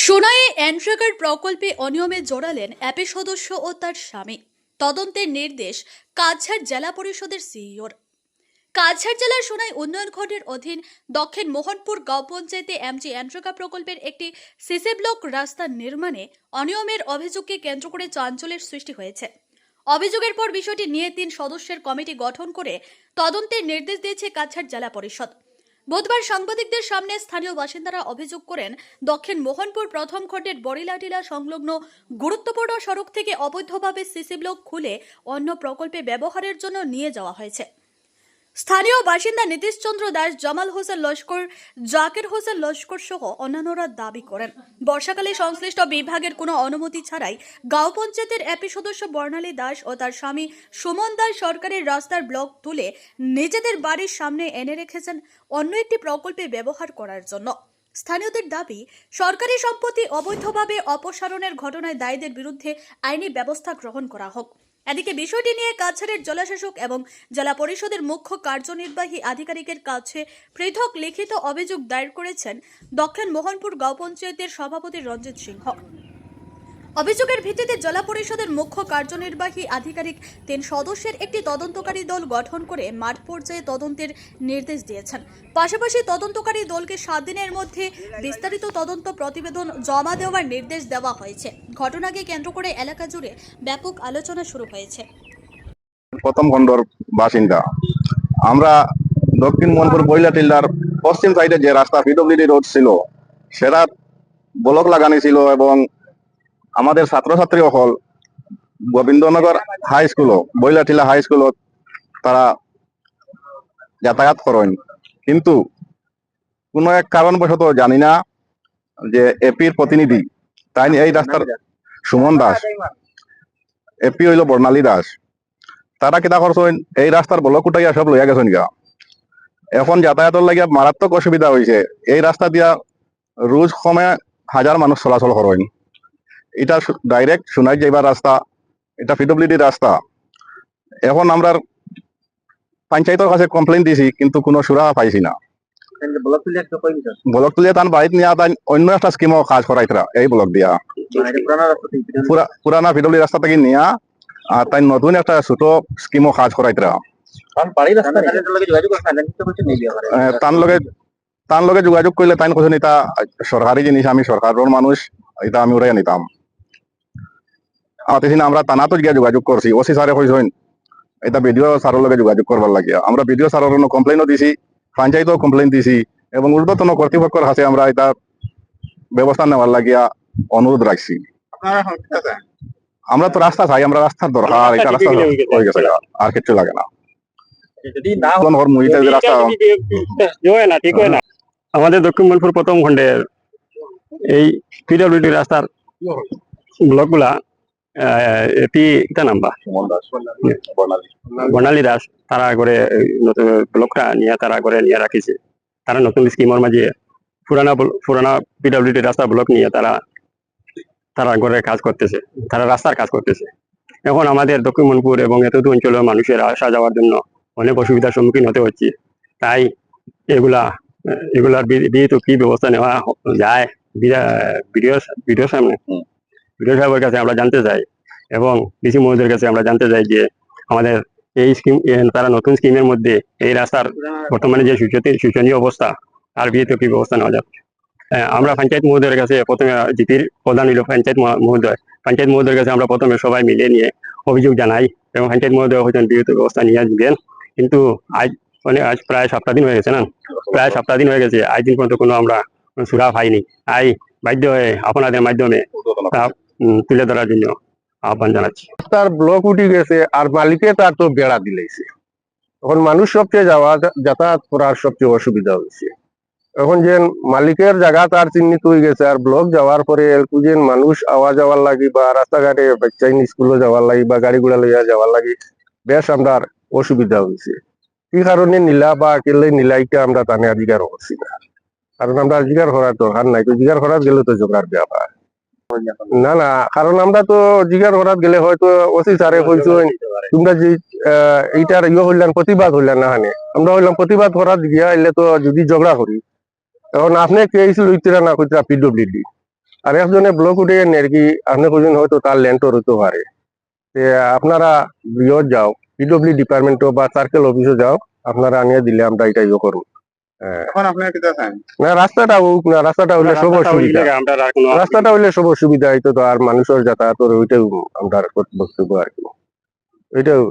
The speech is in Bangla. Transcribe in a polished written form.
সোনাইয়ে এনরেগার প্রকল্পে অনিয়মে জড়ালেন অ্যাপে সদস্য ও তার স্বামী। তদন্তের নির্দেশ কাছাড় জেলা পরিষদের সিইওর। কাছাড় জেলার সোনাই উন্নয়ন খণ্ডের অধীন দক্ষিণ মোহনপুর গাঁও পঞ্চায়েতে এমজি এনরেগা প্রকল্পের একটি সিসি ব্লক রাস্তা নির্মাণে অনিয়মের অভিযোগকে কেন্দ্র করে চাঞ্চল্যের সৃষ্টি হয়েছে। অভিযোগের পর বিষয়টি নিয়ে 3 সদস্যের কমিটি গঠন করে তদন্তের নির্দেশ দিয়েছে কাছাড় জেলা পরিষদ। বুধবার সাংবাদিকদের সামনে স্থানীয় বাসিন্দারা অভিযোগ করেন, দক্ষিণ মোহনপুর প্রথম খণ্ডের বড়িলাটিলা সংলগ্ন গুরুত্বপূর্ণ সড়ক থেকে অবৈধভাবে সিসি ব্লক খুলে অন্য প্রকল্পে ব্যবহারের জন্য নিয়ে যাওয়া হয়েছে। স্থানীয় বাসিন্দা নীতিশ চন্দ্র দাস, জামাল হোসেন লস্কর, জাকির হোসেন লস্কর সহ অন্যান্যরা দাবি করেন, বর্ষাকালে সংশ্লিষ্ট বিভাগের কোনো অনুমতি ছাড়াই গাঁও পঞ্চায়েতের এপি সদস্য বর্ণালী দাস ও তার স্বামী সুমন দাস সরকারের রাস্তার ব্লক তুলে নিজেদের বাড়ির সামনে এনে রেখেছেন অন্য একটি প্রকল্পে ব্যবহার করার জন্য। স্থানীয়দের দাবি, সরকারি সম্পত্তি অবৈধভাবে অপসারণের ঘটনায় দায়ীদের বিরুদ্ধে আইনি ব্যবস্থা গ্রহণ করা হোক। এদিকে বিষয়টি নিয়ে কাছাড়ের জেলাশাসক এবং জেলা পরিষদের মুখ্য কার্যনির্বাহী আধিকারিকের কাছে পৃথক লিখিত অভিযোগ দায়ের করেছেন দক্ষিণ মোহনপুর গাঁও পঞ্চায়েতের সভাপতি রঞ্জিত সিংহ। অভিযোগের ভিত্তিতে জেলা পরিষদের মুখ্য কার্যনির্বাহী আধিকারিক 3 সদস্যের একটি তদন্তকারী দল গঠন করে মাঠ পর্যায়ে তদন্তের নির্দেশ দিয়েছেন। পাশাপাশি তদন্তকারী দলকে 7 দিনের মধ্যে বিস্তারিত তদন্ত প্রতিবেদন জমা দেওয়ার নির্দেশ দেওয়া হয়েছে। ঘটনাকে কেন্দ্র করে এলাকা জুড়ে ব্যাপক আলোচনা শুরু হয়েছে। প্রথম খণ্ডর বাসিন্দা আমরা। দক্ষিণ মোহনপুর বইলাটিল্লার পশ্চিম সাইডে যে রাস্তা পিডব্লিউডি রোড ছিল সেটা ব্লক লাগানি ছিল এবং আমাদের ছাত্রছাত্রী হল Gobindanagar high school Boilatila high school তারা যাতায়াত করেন, কিন্তু কোনো এক কারণবশত জানি না যে এপির প্রতিনিধি তাই এই রাস্তার সুমন দাস, এপি হইল বর্ণালী দাস, তারা কিনা করছেন এই রাস্তার ব্লক উঠাইয়া সব লইয়া গেছেন গা। এখন যাতায়াতের লাগিয়া মারাত্মক অসুবিধা হয়েছে। এই রাস্তা দিয়া রোজ সময় হাজার মানুষ চলাচল করেন। এটা ডাইরেক্ট সোনাই যাইবার রাস্তা, এটা পিডব্লিউডি রাস্তা। এখন আমরা পঞ্চায়েতের কাছে কমপ্লেন দিছি, কিন্তু কোনো সুরাহা পাইছি না। ব্লক তুলিয়া তার বাড়িতে নিয়ে তাই অন্য একটা স্কিমও কাজ করাইতরা এই ব্লক দিয়া পুরানা পিডব্লিউডি রাস্তা থেকে নিয়া আর তাই নতুন একটা ছোট স্কিমও কাজ করাইতরা। তার লগে যোগাযোগ করলে তাই কোথাও এটা সরকারি জিনিস, আমি সরকারের মানুষ, এটা আমি উড়াইয়া নিতাম। আমরা টানা তো গিয়া যোগাযোগ করছি, ওসি স্যারে কইছেন এটা বিডিও স্যারের লগে যোগাযোগ করবার লাগিয়া। আমরা বিডিও স্যারের কমপ্লেনও দিছি, পঞ্চায়েতও কমপ্লেন দিছি এবং ঊর্ধ্বতন কর্তৃপক্ষের কাছে আমরা এটা ব্যবস্থা নেওয়ার লাগিয়া অনুরোধ রাখছি। আমরা তো রাস্তা চাই, আমরা রাস্তার দরকার, এটা রাস্তা হয়ে গেছে আর কিছু লাগে না। আমাদের দক্ষিণ মোহনপুর প্রথম খণ্ডের এই পিডব্লিউডি রাস্তার ব্লক গুলা বর্ণালী দাস তারা করে ব্লকটা নিয়ে তারা করে নিয়ে রাখিছে। তারা নতুন স্কিমের মাঝে পুরানা পিডব্লিউডি রাস্তার ব্লক নিয়ে তারা করে কাজ করতেছে, তারা রাস্তার কাজ করতেছে। এখন আমাদের দক্ষিণ মোহনপুর এবং এতটুকু অঞ্চলের মানুষের আসা যাওয়ার জন্য অনেক অসুবিধার সম্মুখীন হতে হচ্ছে। তাই এগুলার বিহিত কি ব্যবস্থা নেওয়া যায় ভিডিও সাহেবের কাছে আমরা জানতে চাই এবং ডিসি মহোদয়ের কাছে আমরা জানতে চাই যে আমাদের এই স্কিম, তারা নতুন স্কিমের মধ্যে এই রাস্তার বর্তমানে যে শোচনীয় অবস্থা তার বিহিত কি ব্যবস্থা নেওয়া যাবে। আমরা পঞ্চায়েত মহোদয়ের কাছে প্রথমে, জিপির প্রধান হইল পঞ্চায়েত মহোদয়ের কাছে আমরা প্রথমে সবাই মিলে নিয়ে অভিযোগ জানাই এবং পঞ্চায়েত মহোদয় হয়তো বিহিত ব্যবস্থা নিয়ে দিবেন। কিন্তু আজ প্রায় 7 দিন হয়ে গেছে না, আজ দিন পর্যন্ত কোনো আমরা সুরা পাইনি। তাই বাধ্য হয়ে আপনাদের মাধ্যমে তা তুলে ধরার জন্য আহ্বান জানাচ্ছি। তার ব্লক উঠে গেছে আর মালিকে তার তো বেড়া দিলেছে। এখন মানুষ সবচেয়ে যাতায়াত করার সবচেয়ে অসুবিধা হয়েছে। এখন যে মালিকের জায়গা তার চিহ্নিত হয়ে গেছে আর ব্লক যাওয়ার পরে যে মানুষ আওয়া যাওয়ার লাগি বা রাস্তাঘাটে বাচ্চা স্কুলে যাওয়ার লাগি বা গাড়ি ঘোড়া লইয়া যাওয়ার লাগি বেশ আমরা অসুবিধা হয়েছে। কি কারণে নিলা বা কেলে নিলা এটা আমরা তানে অধিকার করছি না, কারণ আমরা অধিকার করার দরকার নাই। তো অধিকার করার গেলে তো জোগাড় ব্যাপার না, কারণ আমরা তো অধিকার করার গেলে হয়তো ওসি স্যারে কইছেন তোমরা যে এইটার হইলাম প্রতিবাদ হইলাম না, হানে আমরা হইলাম প্রতিবাদ করার গিয়া এলে তো যদি ঝগড়া করি। এখন আপনি কেস লইতেরা না কইতরা পিডব্লিউডি, আর একজনে ব্লক উঠে নেরকি আপনি কোনদিন হয়তো তার ল্যান্ডর হতে পারে তে আপনারা বিয়ত যাও পিডব্লিউ ডিপার্টমেন্ট বা সার্কেল অফিসে যাও আপনারা আনিয়ে দিলে আমরা এটা ইয়ে করবো এখন আপনারা কি চান? না রাস্তাটা হোক না রাস্তাটা হইলে সব অসুবিধা আমরা আর কোনো রাস্তাটা হইলে সব অসুবিধা হইতো তো আর মানুষের যাতায়াতের ওইটাও আমরা বক্তব্য আর কি ওইটাও